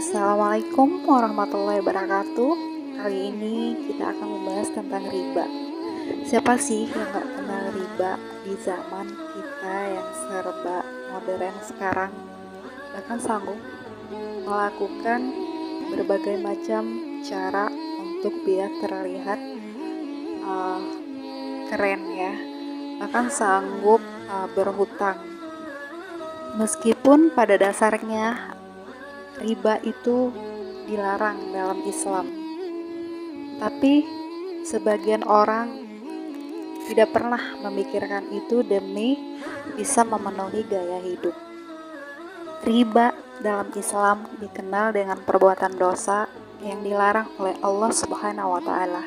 Assalamualaikum warahmatullahi wabarakatuh. Kali ini kita akan membahas tentang riba. Siapa sih yang gak kenal riba di zaman kita yang serba modern sekarang? Bahkan sanggup melakukan berbagai macam cara untuk biar terlihat keren ya. Bahkan sanggup berhutang. Meskipun pada dasarnya riba itu dilarang dalam Islam, tapi sebagian orang tidak pernah memikirkan itu demi bisa memenuhi gaya hidup. Riba dalam Islam dikenal dengan perbuatan dosa yang dilarang oleh Allah Subhanahu wa Ta'ala.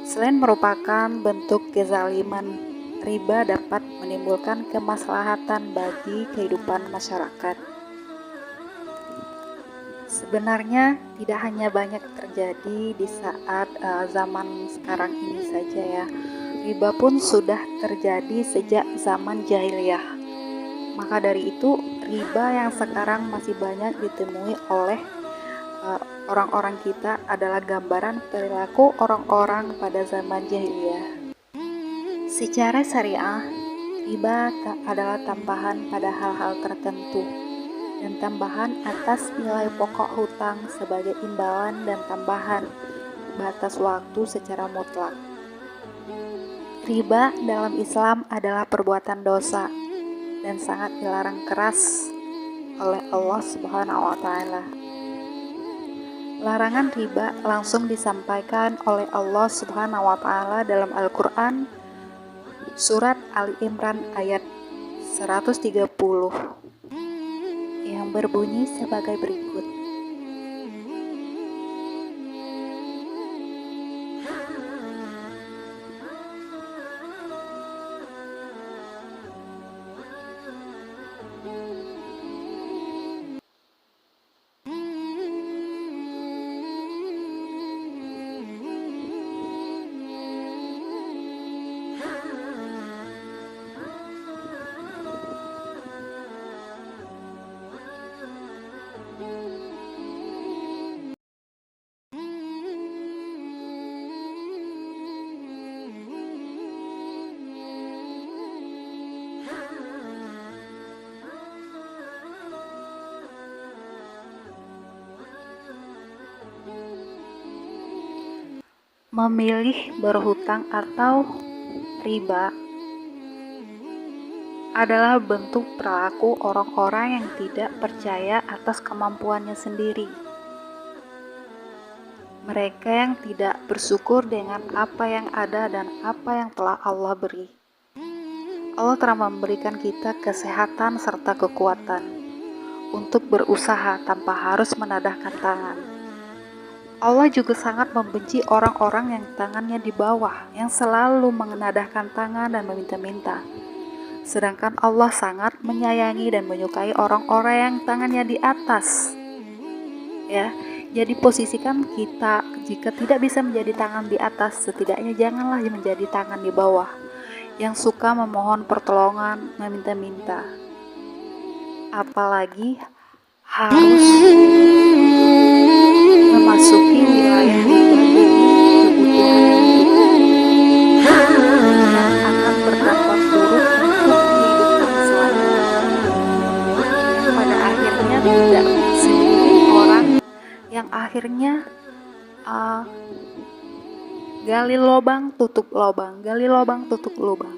Selain merupakan bentuk kezaliman, riba dapat menimbulkan kemaslahatan bagi kehidupan masyarakat. Sebenarnya tidak hanya banyak terjadi di saat zaman sekarang ini saja ya. Riba pun sudah terjadi sejak zaman jahiliyah. Maka dari itu riba yang sekarang masih banyak ditemui oleh orang-orang kita adalah gambaran perilaku orang-orang pada zaman jahiliyah. Secara syariah, riba adalah tambahan pada hal-hal tertentu dan tambahan atas nilai pokok hutang sebagai imbalan dan tambahan batas waktu secara mutlak. Riba dalam Islam adalah perbuatan dosa dan sangat dilarang keras oleh Allah Subhanahu wa Ta'ala. Larangan riba langsung disampaikan oleh Allah Subhanahu wa Ta'ala dalam Al-Quran surat Ali Imran ayat 130 yang berbunyi sebagai berikut. Memilih berhutang atau riba adalah bentuk perilaku orang-orang yang tidak percaya atas kemampuannya sendiri. Mereka yang tidak bersyukur dengan apa yang ada dan apa yang telah Allah beri. Allah telah memberikan kita kesehatan serta kekuatan untuk berusaha tanpa harus menadahkan tangan. Allah juga sangat membenci orang-orang yang tangannya di bawah, yang selalu mengenadahkan tangan dan meminta-minta. Sedangkan Allah sangat menyayangi dan menyukai orang-orang yang tangannya di atas. Ya, jadi posisikan kita jika tidak bisa menjadi tangan di atas, setidaknya janganlah menjadi tangan di bawah, yang suka memohon pertolongan, meminta-minta. Apalagi harus memasuki wilayah riba demi kebutuhan hidup yang akan berdampak buruk untuk kehidupan selanjutnya, yang pada akhirnya tidak sedikit orang yang akhirnya gali lubang tutup lubang, gali lubang tutup lubang,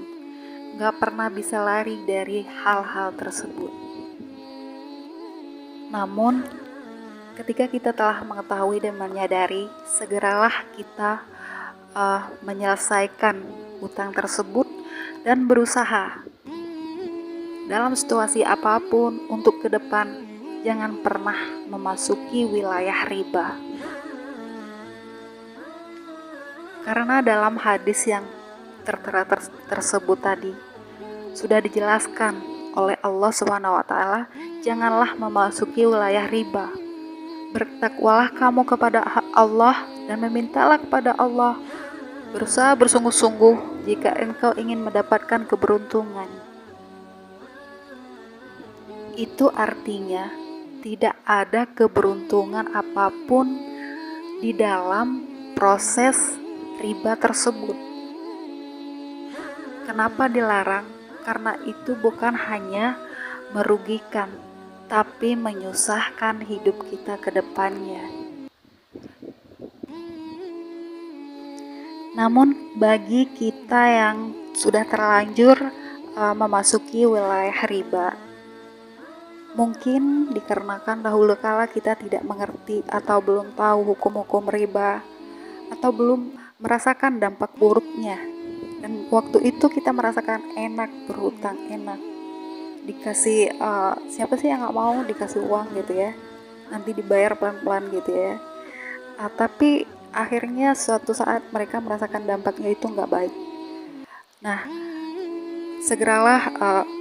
gak pernah bisa lari dari hal-hal tersebut. Namun ketika kita telah mengetahui dan menyadari, segeralah kita menyelesaikan utang tersebut dan berusaha dalam situasi apapun untuk ke depan jangan pernah memasuki wilayah riba. Karena dalam hadis yang tertera tersebut tadi sudah dijelaskan oleh Allah Subhanahu wa Ta'ala, janganlah memasuki wilayah riba. Bertakwalah kamu kepada Allah dan memintalah kepada Allah. Berusaha bersungguh-sungguh jika engkau ingin mendapatkan keberuntungan. Itu artinya tidak ada keberuntungan apapun di dalam proses riba tersebut. Kenapa dilarang? Karena itu bukan hanya merugikan, tapi menyusahkan hidup kita ke depannya. Namun bagi kita yang sudah terlanjur memasuki wilayah riba, mungkin dikarenakan dahulu kala kita tidak mengerti atau belum tahu hukum-hukum riba, atau belum merasakan dampak buruknya. Dan waktu itu kita merasakan enak berhutang, enak dikasih siapa sih yang nggak mau dikasih uang gitu ya, nanti dibayar pelan-pelan gitu ya. Tapi akhirnya suatu saat mereka merasakan dampaknya itu nggak baik. Nah, segeralah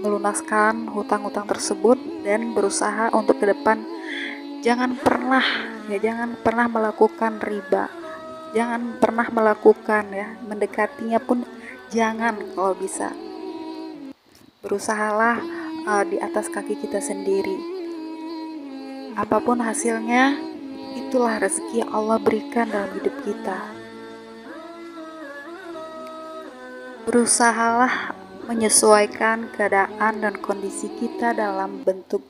melunaskan hutang-hutang tersebut dan berusaha untuk ke depan jangan pernah melakukan riba, jangan pernah melakukan ya, mendekatinya pun jangan kalau bisa. Berusahalah di atas kaki kita sendiri. Apapun hasilnya, itulah rezeki yang Allah berikan dalam hidup kita. Berusahalah menyesuaikan keadaan dan kondisi kita dalam bentuk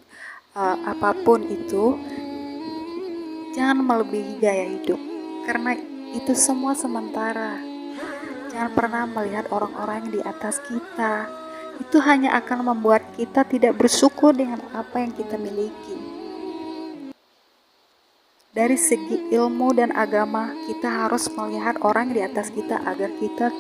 apapun itu. Jangan melebihi gaya hidup, karena itu semua sementara. Jangan pernah melihat orang-orang yang di atas kita. Itu hanya akan membuat kita tidak bersyukur dengan apa yang kita miliki. Dari segi ilmu dan agama, kita harus melihat orang di atas kita agar kita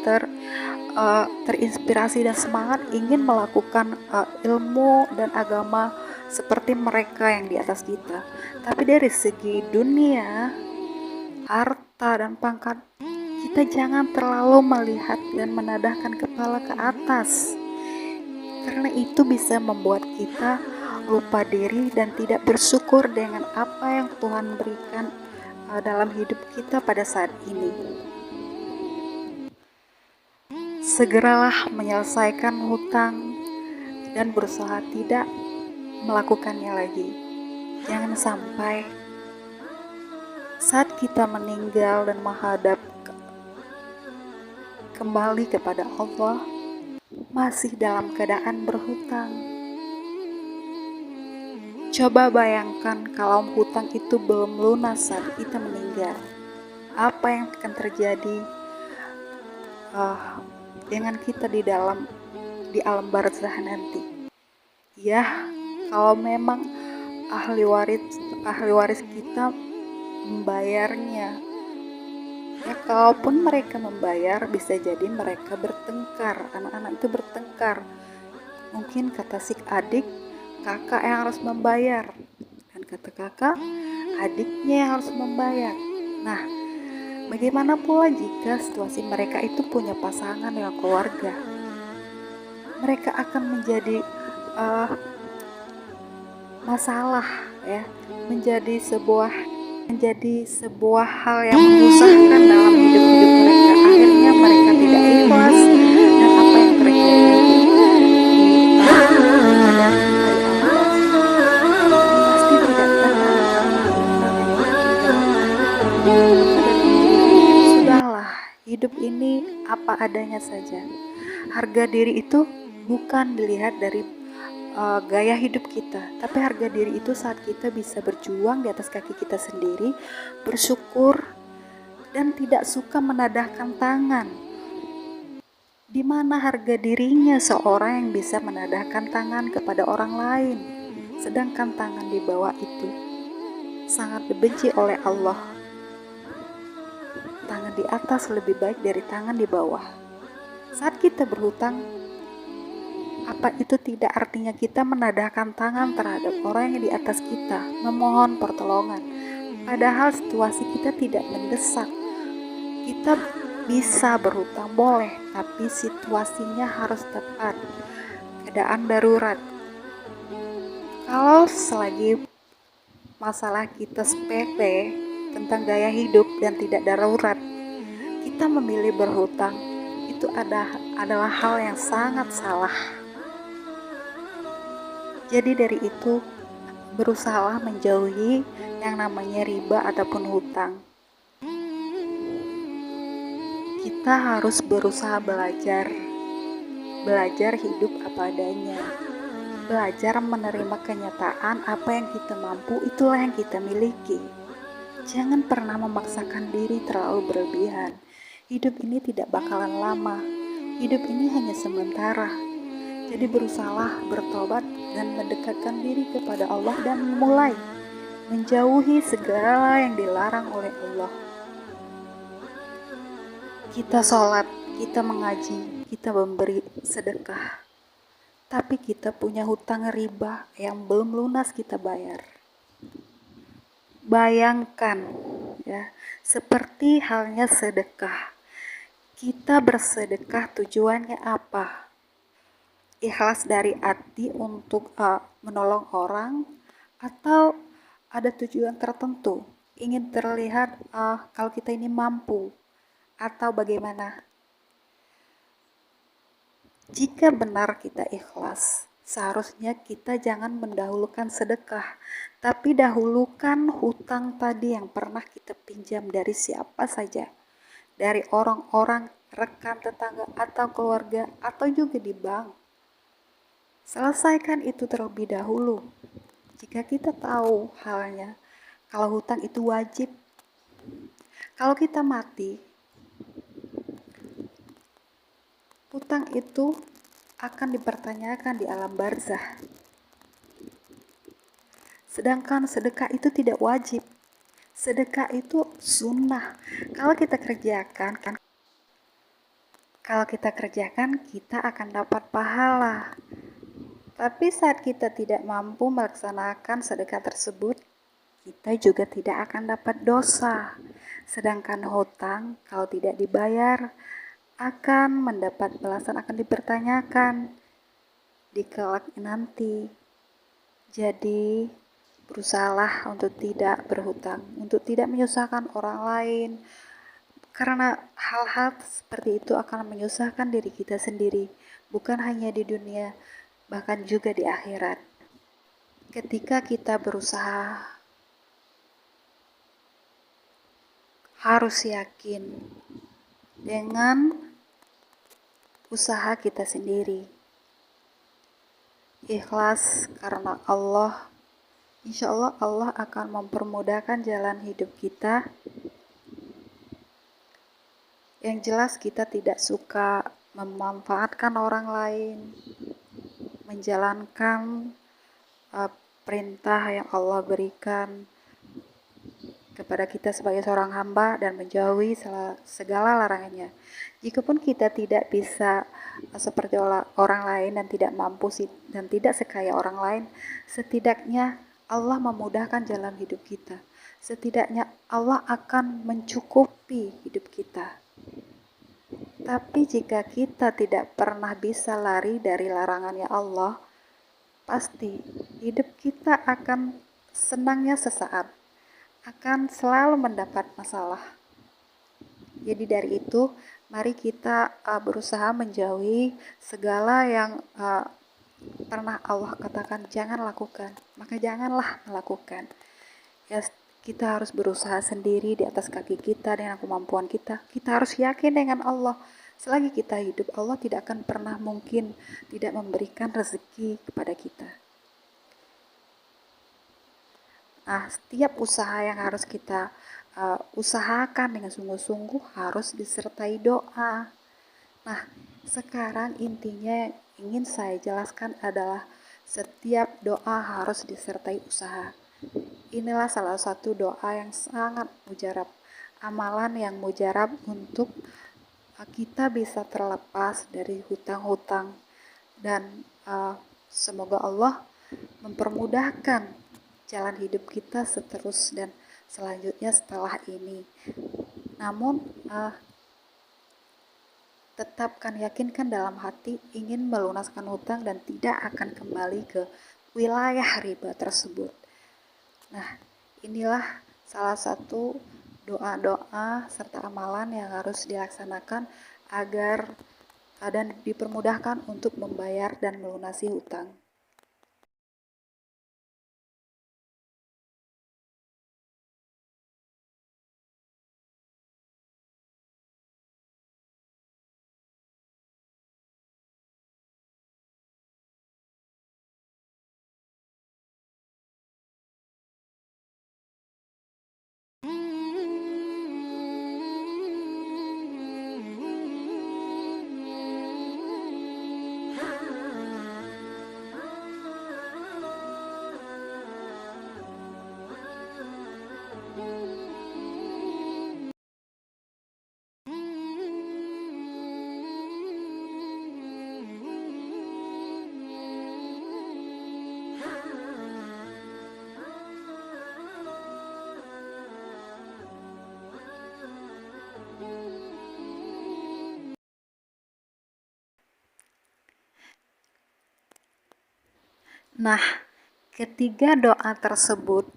terinspirasi dan semangat ingin melakukan ilmu dan agama seperti mereka yang di atas kita. Tapi dari segi dunia, harta dan pangkat, kita jangan terlalu melihat dan menadahkan kepala ke atas, karena itu bisa membuat kita lupa diri dan tidak bersyukur dengan apa yang Tuhan berikan dalam hidup kita pada saat ini. Segeralah menyelesaikan hutang dan berusaha tidak melakukannya lagi. Jangan sampai saat kita meninggal dan menghadap kembali kepada Allah masih dalam keadaan berhutang. Coba bayangkan kalau hutang itu belum lunas saat kita meninggal. Apa yang akan terjadi dengan kita di alam barzah nanti? Ya, kalau memang ahli waris kita membayarnya, ya kalaupun mereka membayar, bisa jadi mereka bertengkar, anak-anak itu bertengkar. Mungkin kata si adik, kakak yang harus membayar, dan kata kakak, adiknya yang harus membayar. Nah, bagaimana pula jika situasi mereka itu punya pasangan dengan keluarga? Mereka akan menjadi masalah ya, menjadi sebuah hal yang menyusahkan dalam hidup mereka. Akhirnya mereka tidak ikhlas, dan apa yang terjadi pasti tidak tenang. Sudahlah, hidup ini apa adanya saja. Harga diri itu bukan dilihat dari gaya hidup kita, tapi harga diri itu saat kita bisa berjuang di atas kaki kita sendiri, bersyukur, dan tidak suka menadahkan tangan. Di mana harga dirinya seorang yang bisa menadahkan tangan kepada orang lain, sedangkan tangan di bawah itu sangat dibenci oleh Allah. Tangan di atas lebih baik dari tangan di bawah. Saat kita berhutang, apa itu tidak artinya kita menadahkan tangan terhadap orang yang di atas kita, memohon pertolongan? Padahal situasi kita tidak mendesak. Kita bisa berhutang boleh, tapi situasinya harus tepat. Keadaan darurat. Kalau selagi masalah kita sepele tentang gaya hidup dan tidak darurat, kita memilih berhutang, itu adalah hal yang sangat salah. Jadi dari itu, berusaha menjauhi yang namanya riba ataupun hutang. Kita harus berusaha belajar hidup apa adanya, belajar menerima kenyataan apa yang kita mampu itulah yang kita miliki. Jangan pernah memaksakan diri terlalu berlebihan. Hidup ini tidak bakalan lama. Hidup ini hanya sementara. Jadi berusahalah bertobat dan mendekatkan diri kepada Allah dan mulai menjauhi segala yang dilarang oleh Allah. Kita sholat, kita mengaji, kita memberi sedekah. Tapi kita punya hutang riba yang belum lunas kita bayar. Bayangkan ya, seperti halnya sedekah. Kita bersedekah tujuannya apa? Ikhlas dari hati untuk menolong orang atau ada tujuan tertentu? Ingin terlihat kalau kita ini mampu atau bagaimana? Jika benar kita ikhlas, seharusnya kita jangan mendahulukan sedekah, tapi dahulukan hutang tadi yang pernah kita pinjam dari siapa saja, dari orang-orang, rekan, tetangga, atau keluarga, atau juga di bank. Selesaikan itu terlebih dahulu. Jika kita tahu halnya, kalau hutang itu wajib, kalau kita mati, hutang itu akan dipertanyakan di alam barzah. Sedangkan sedekah itu tidak wajib. Sedekah itu sunnah. Kalau kita kerjakan, kita akan dapat pahala. Tapi saat kita tidak mampu melaksanakan sedekah tersebut, kita juga tidak akan dapat dosa. Sedangkan hutang kalau tidak dibayar akan mendapat balasan, akan dipertanyakan di kelak nanti. Jadi berusahalah untuk tidak berhutang, untuk tidak menyusahkan orang lain, karena hal-hal seperti itu akan menyusahkan diri kita sendiri, bukan hanya di dunia, bahkan juga di akhirat. Ketika kita berusaha, harus yakin dengan usaha kita sendiri. Ikhlas karena Allah. Insya Allah Allah akan mempermudahkan jalan hidup kita. Yang jelas kita tidak suka memanfaatkan orang lain, menjalankan perintah yang Allah berikan kepada kita sebagai seorang hamba dan menjauhi segala larangannya. Jikapun kita tidak bisa seperti orang lain dan tidak mampu dan tidak sekaya orang lain, setidaknya Allah memudahkan jalan hidup kita. Setidaknya Allah akan mencukupi hidup kita. Tapi jika kita tidak pernah bisa lari dari larangannya Allah, pasti hidup kita akan senangnya sesaat, akan selalu mendapat masalah. Jadi dari itu, mari kita berusaha menjauhi segala yang pernah Allah katakan jangan lakukan, maka janganlah melakukan. Ya, kita harus berusaha sendiri di atas kaki kita dengan kemampuan kita. Kita harus yakin dengan Allah. Selagi kita hidup, Allah tidak akan pernah mungkin tidak memberikan rezeki kepada kita. Nah, setiap usaha yang harus kita usahakan dengan sungguh-sungguh harus disertai doa. Nah, sekarang intinya yang ingin saya jelaskan adalah setiap doa harus disertai usaha. Inilah salah satu doa yang sangat mujarab, amalan yang mujarab untuk kita bisa terlepas dari hutang-hutang dan semoga Allah mempermudahkan jalan hidup kita seterus dan selanjutnya setelah ini. Namun tetapkan, yakinkan dalam hati ingin melunaskan hutang dan tidak akan kembali ke wilayah riba tersebut. Nah, inilah salah satu doa-doa serta amalan yang harus dilaksanakan agar dan dipermudahkan untuk membayar dan melunasi hutang. Nah, ketiga doa tersebut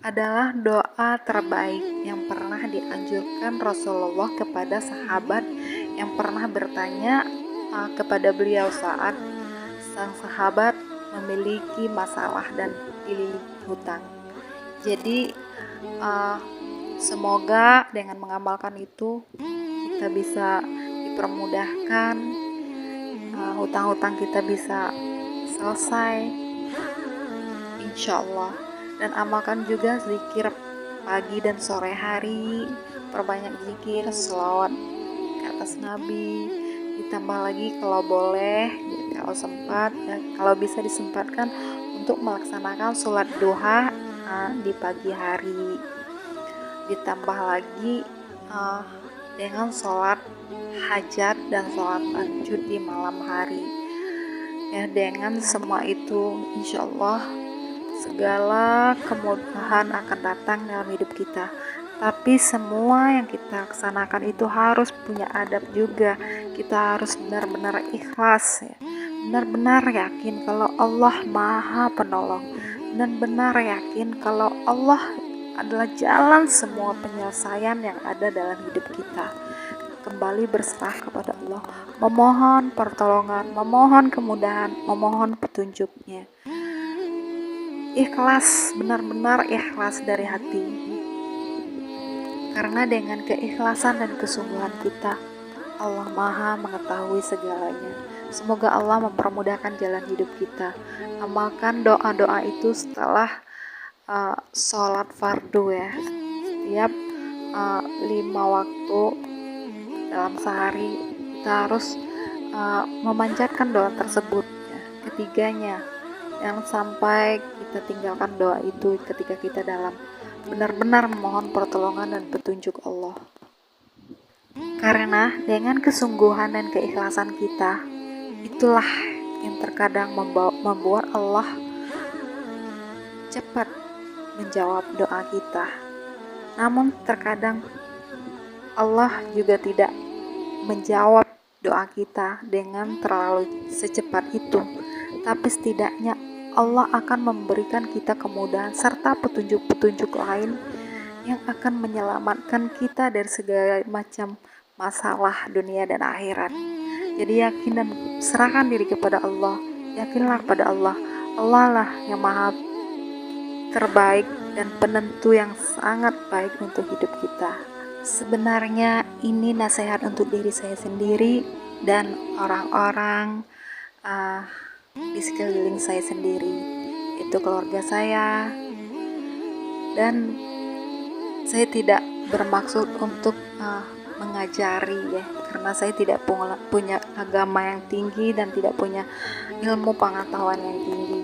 adalah doa terbaik yang pernah dianjurkan Rasulullah kepada sahabat yang pernah bertanya kepada beliau saat sang sahabat memiliki masalah dan dililit hutang. Jadi semoga dengan mengamalkan itu kita bisa dipermudahkan, hutang-hutang kita bisa selesai, insya Allah. Dan amalkan juga zikir pagi dan sore hari, perbanyak zikir, selawat ke atas Nabi, ditambah lagi kalau boleh, kalau sempat, ya, kalau bisa disempatkan untuk melaksanakan sholat duha di pagi hari, ditambah lagi dengan sholat hajat dan sholat tahajud di malam hari. Ya, dengan semua itu insya Allah segala kemudahan akan datang dalam hidup kita. Tapi semua yang kita laksanakan itu harus punya adab juga. Kita harus benar-benar ikhlas, ya. Benar-benar yakin kalau Allah Maha Penolong, dan benar yakin kalau Allah adalah jalan semua penyelesaian yang ada dalam hidup kita. Kembali berserah kepada Allah, memohon pertolongan, memohon kemudahan, memohon petunjuknya. Ikhlas, benar-benar ikhlas dari hati. Karena dengan keikhlasan dan kesungguhan kita, Allah Maha mengetahui segalanya. Semoga Allah mempermudahkan jalan hidup kita. Amalkan doa-doa itu setelah sholat fardu, ya. Setiap 5 waktu dalam sehari kita harus memanjatkan doa tersebut, ya. Ketiganya, jangan sampai kita tinggalkan doa itu ketika kita dalam benar-benar memohon pertolongan dan petunjuk Allah. Karena dengan kesungguhan dan keikhlasan kita, itulah yang terkadang membuat Allah cepat menjawab doa kita. Namun terkadang Allah juga tidak menjawab doa kita dengan terlalu secepat itu, tapi setidaknya Allah akan memberikan kita kemudahan serta petunjuk-petunjuk lain yang akan menyelamatkan kita dari segala macam masalah dunia dan akhirat. Jadi yakin dan serahkan diri kepada Allah. Yakinlah pada Allah. Allah lah yang maha terbaik dan penentu yang sangat baik untuk hidup kita. Sebenarnya ini nasihat untuk diri saya sendiri dan orang-orang di sekeliling saya sendiri, itu keluarga saya. Dan saya tidak bermaksud untuk mengajari, ya, karena saya tidak punya agama yang tinggi dan tidak punya ilmu pengetahuan yang tinggi.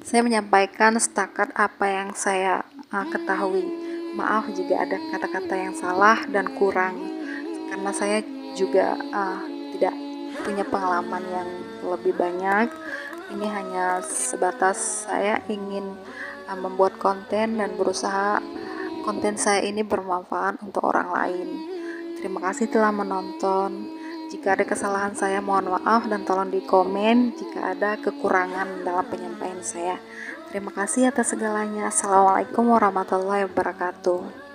Saya menyampaikan setakat apa yang saya ketahui. Maaf jika ada kata-kata yang salah dan kurang, karena saya juga tidak punya pengalaman yang lebih banyak. Ini hanya sebatas saya ingin membuat konten dan berusaha konten saya ini bermanfaat untuk orang lain. Terima kasih telah menonton. Jika ada kesalahan saya mohon maaf dan tolong di komen jika ada kekurangan dalam penyampaian saya. Terima kasih atas segalanya. Assalamualaikum warahmatullahi wabarakatuh.